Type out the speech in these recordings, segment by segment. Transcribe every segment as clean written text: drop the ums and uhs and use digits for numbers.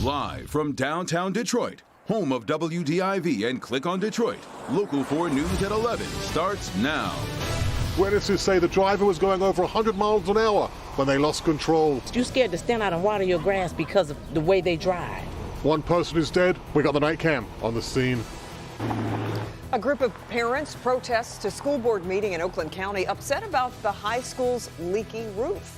Live from downtown Detroit, home of WDIV and Click on Detroit, Local 4 News at 11 starts now. Witnesses say the driver was going over 100 miles an hour when they lost control. You're scared to stand out and water your grass because of the way they drive. One person is dead. We got the night cam on the scene. A group of parents protests a school board meeting in Oakland County, upset about the high school's leaky roof.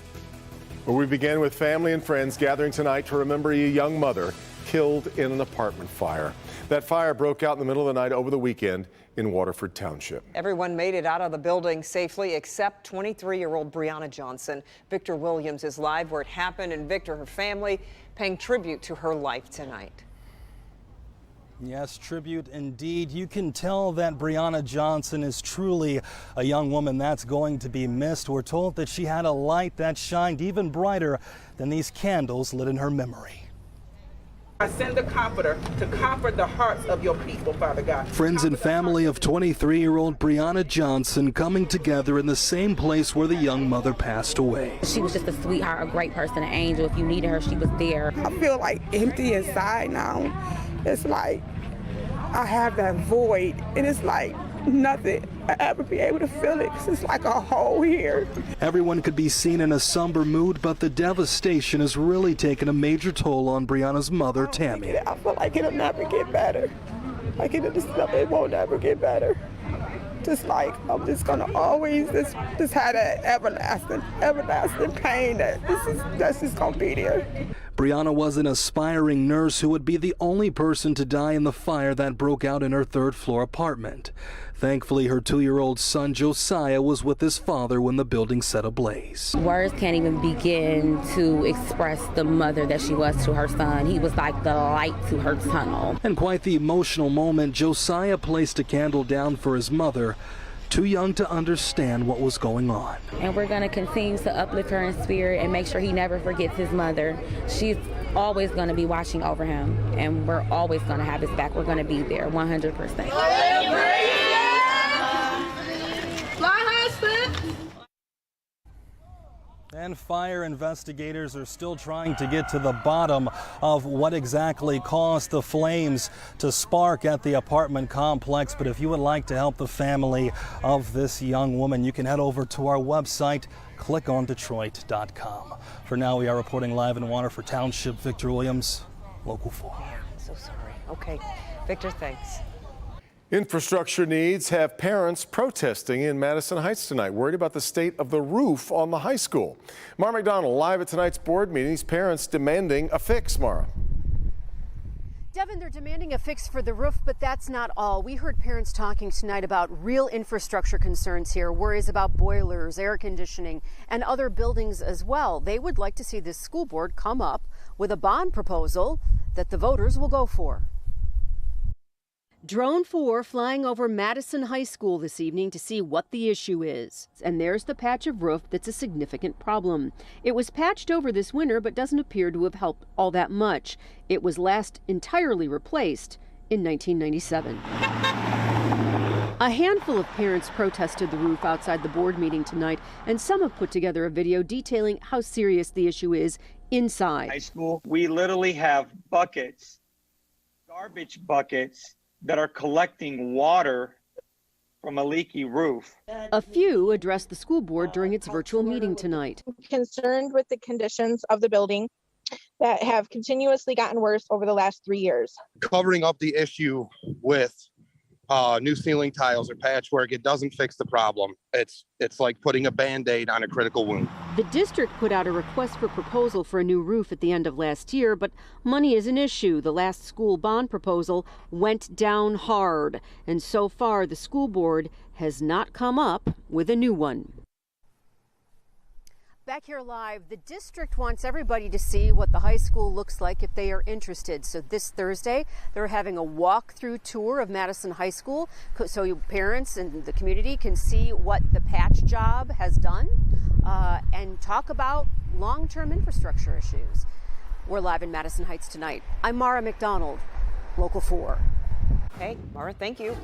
Well, we begin with family and friends gathering tonight to remember a young mother killed in an apartment fire. That fire broke out in the middle of the night over the weekend in Waterford Township. Everyone made it out of the building safely except 23-year-old Brianna Johnson. Victor Williams is live where it happened, and Victor, her family, paying tribute to her life tonight. Yes, tribute indeed. You can tell that Brianna Johnson is truly a young woman that's going to be missed. We're told that she had a light that shined even brighter than these candles lit in her memory. I send the comforter to comfort the hearts of your people, Father God. Friends and family of 23-year-old Brianna Johnson coming together in the same place where the young mother passed away. She was just a sweetheart, a great person, an angel. If you needed her, she was there. I feel like empty inside now. It's like I have that void, and it's like nothing I ever be able to feel it, because it's like a hole here. Everyone could be seen in a somber mood, but the devastation has really taken a major toll on Brianna's mother, Tammy. I feel like it'll never get better. Like it won't ever get better. Just like I'm just gonna always just have that everlasting pain that's just gonna be there. Brianna was an aspiring nurse who would be the only person to die in the fire that broke out in her third-floor apartment. Thankfully, her 2-year-old son, Josiah, was with his father when the building set ablaze. Words can't even begin to express the mother that she was to her son. He was like the light to her tunnel. And quite the emotional moment, Josiah placed a candle down for his mother, too young to understand what was going on. And we're going to continue to uplift her in spirit and make sure he never forgets his mother. She's always going to be watching over him, and we're always going to have his back. We're going to be there 100%. And fire investigators are still trying to get to the bottom of what exactly caused the flames to spark at the apartment complex. But if you would like to help the family of this young woman, you can head over to our website, clickondetroit.com. For now, we are reporting live in Waterford Township. Victor Williams, Local 4. I'm so sorry. Okay, Victor, thanks. Infrastructure needs have parents protesting in Madison Heights tonight, worried about the state of the roof on the high school. Mara McDonald live at tonight's board meeting. These parents demanding a fix, Mara. Devin, they're demanding a fix for the roof, but that's not all. We heard parents talking tonight about real infrastructure concerns here, worries about boilers, air conditioning, and other buildings as well. They would like to see this school board come up with a bond proposal that the voters will go for. Drone 4 flying over Madison High School this evening to see what the issue is. And there's the patch of roof that's a significant problem. It was patched over this winter, but doesn't appear to have helped all that much. It was last entirely replaced in 1997. A handful of parents protested the roof outside the board meeting tonight, and some have put together a video detailing how serious the issue is inside. High school, we literally have buckets, garbage buckets, that are collecting water from a leaky roof. A few addressed the school board during its virtual meeting tonight. Concerned with the conditions of the building that have continuously gotten worse over the last 3 years. Covering up the issue with new ceiling tiles or patchwork, it doesn't fix the problem. It's like putting a Band-Aid on a critical wound. The district put out a request for proposal for a new roof at the end of last year, but money is an issue. The last school bond proposal went down hard, and so far the school board has not come up with a new one. Back here live, the district wants everybody to see what the high school looks like if they are interested. So this Thursday, they're having a walk-through tour of Madison High School so you parents and the community can see what the patch job has done and talk about long-term infrastructure issues. We're live in Madison Heights tonight. I'm Mara McDonald, Local 4. Okay, Mara, thank you.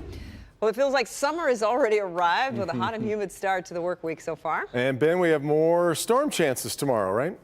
Well, it feels like summer has already arrived with a hot and humid start to the work week so far. And Ben, we have more storm chances tomorrow, right?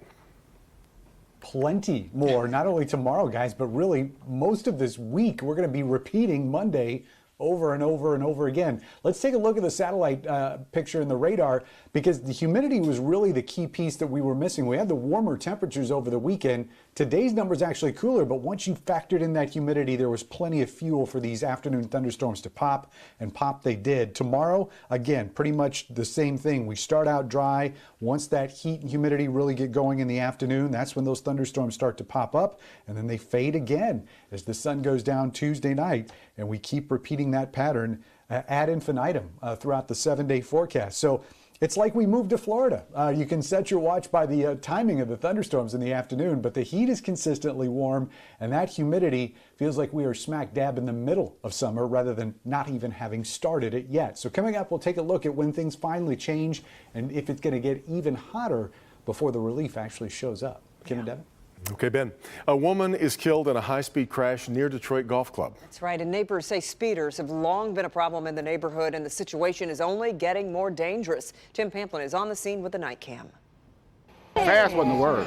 plenty more, not only tomorrow, guys, but really most of this week. We're going to be repeating Monday over and over and over again. Let's take a look at the satellite picture in the radar, because the humidity was really the key piece that we were missing. We had the warmer temperatures over the weekend. Today's number's actually cooler, but once you factored in that humidity, there was plenty of fuel for these afternoon thunderstorms to pop, and pop they did. Tomorrow, again, pretty much the same thing. We start out dry. Once that heat and humidity really get going in the afternoon, that's when those thunderstorms start to pop up, and then they fade again as the sun goes down Tuesday night, and we keep repeating that pattern ad infinitum throughout the 7-day forecast. So it's like we moved to Florida. You can set your watch by the timing of the thunderstorms in the afternoon, but the heat is consistently warm, and that humidity feels like we are smack dab in the middle of summer rather than not even having started it yet. So coming up, we'll take a look at when things finally change and if it's going to get even hotter before the relief actually shows up. Kim and Devin? Okay, Ben. A woman is killed in a high-speed crash near Detroit Golf Club. That's right, and neighbors say speeders have long been a problem in the neighborhood, and the situation is only getting more dangerous. Tim Pamplin is on the scene with the night cam. Fast wasn't the word.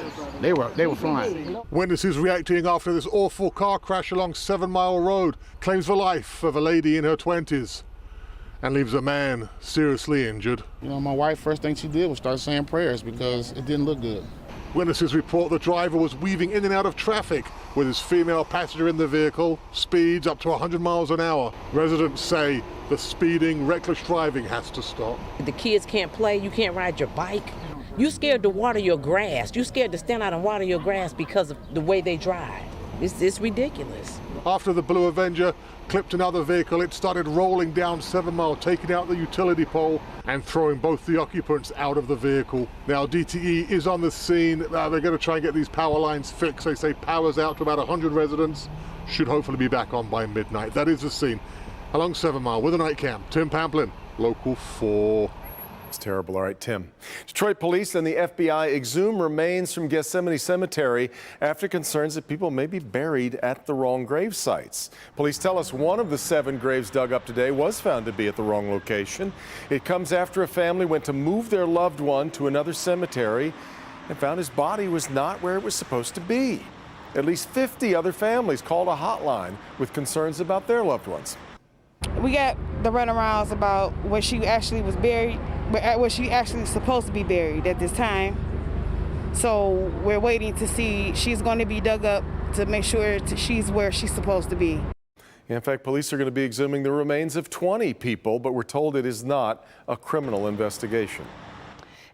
They were flying. Witnesses reacting after this awful car crash along 7 Mile Road claims the life of a lady in her 20s and leaves a man seriously injured. You know, my wife, first thing she did was start saying prayers because it didn't look good. Witnesses report the driver was weaving in and out of traffic with his female passenger in the vehicle, speeds up to 100 miles an hour. Residents say the speeding, reckless driving has to stop. The kids can't play, you can't ride your bike. You scared to water your grass. You scared to stand out and water your grass because of the way they drive. It's ridiculous. After the Blue Avenger clipped another vehicle, it started rolling down 7 Mile, taking out the utility pole and throwing both the occupants out of the vehicle. Now DTE is on the scene. They're going to try and get these power lines fixed. They say power's out to about 100 residents. Should hopefully be back on by midnight. That is the scene along 7 Mile with a night cam. Tim Pamplin, Local 4. It's terrible. All right, Tim. Detroit police and the FBI exhume remains from Gethsemane Cemetery after concerns that people may be buried at the wrong grave sites. Police tell us one of the 7 graves dug up today was found to be at the wrong location. It comes after a family went to move their loved one to another cemetery and found his body was not where it was supposed to be. At least 50 other families called a hotline with concerns about their loved ones. We got the runarounds about where she actually was buried, where she actually supposed to be buried at this time. So we're waiting to see. She's going to be dug up to make sure she's where she's supposed to be. In fact, police are going to be exhuming the remains of 20 people, but we're told it is not a criminal investigation.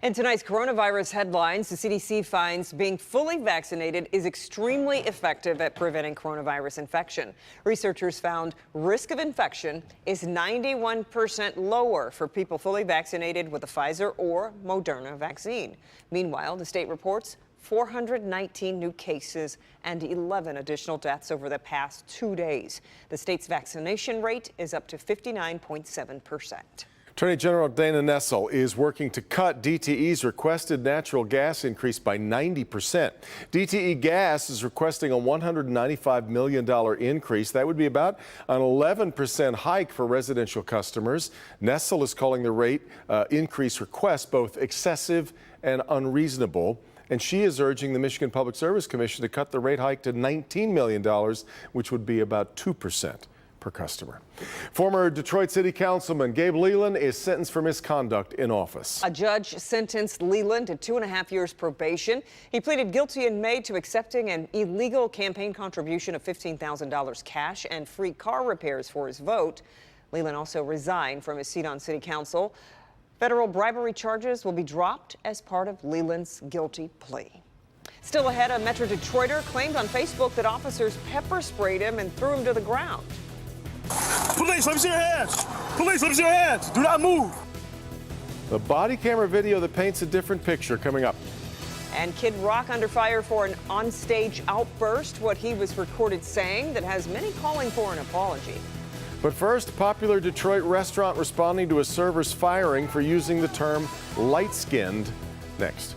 In tonight's coronavirus headlines, the CDC finds being fully vaccinated is extremely effective at preventing coronavirus infection. Researchers found risk of infection is 91% lower for people fully vaccinated with the Pfizer or Moderna vaccine. Meanwhile, the state reports 419 new cases and 11 additional deaths over the past 2 days. The state's vaccination rate is up to 59.7%. Attorney General Dana Nessel is working to cut DTE's requested natural gas increase by 90%. DTE Gas is requesting a $195 million increase. That would be about an 11% hike for residential customers. Nessel is calling the rate increase request both excessive and unreasonable. And she is urging the Michigan Public Service Commission to cut the rate hike to $19 million, which would be about 2% per customer. Former Detroit City Councilman Gabe Leland is sentenced for misconduct in office. A judge sentenced Leland to 2.5 years probation. He pleaded guilty in May to accepting an illegal campaign contribution of $15,000 cash and free car repairs for his vote. Leland also resigned from his seat on City Council. Federal bribery charges will be dropped as part of Leland's guilty plea. Still ahead, a Metro Detroiter claimed on Facebook that officers pepper sprayed him and threw him to the ground. Police, let me see your hands. Police, let me see your hands. Do not move. The body camera video that paints a different picture coming up. And Kid Rock under fire for an onstage outburst, what he was recorded saying that has many calling for an apology. But first, popular Detroit restaurant responding to a server's firing for using the term light-skinned. Next.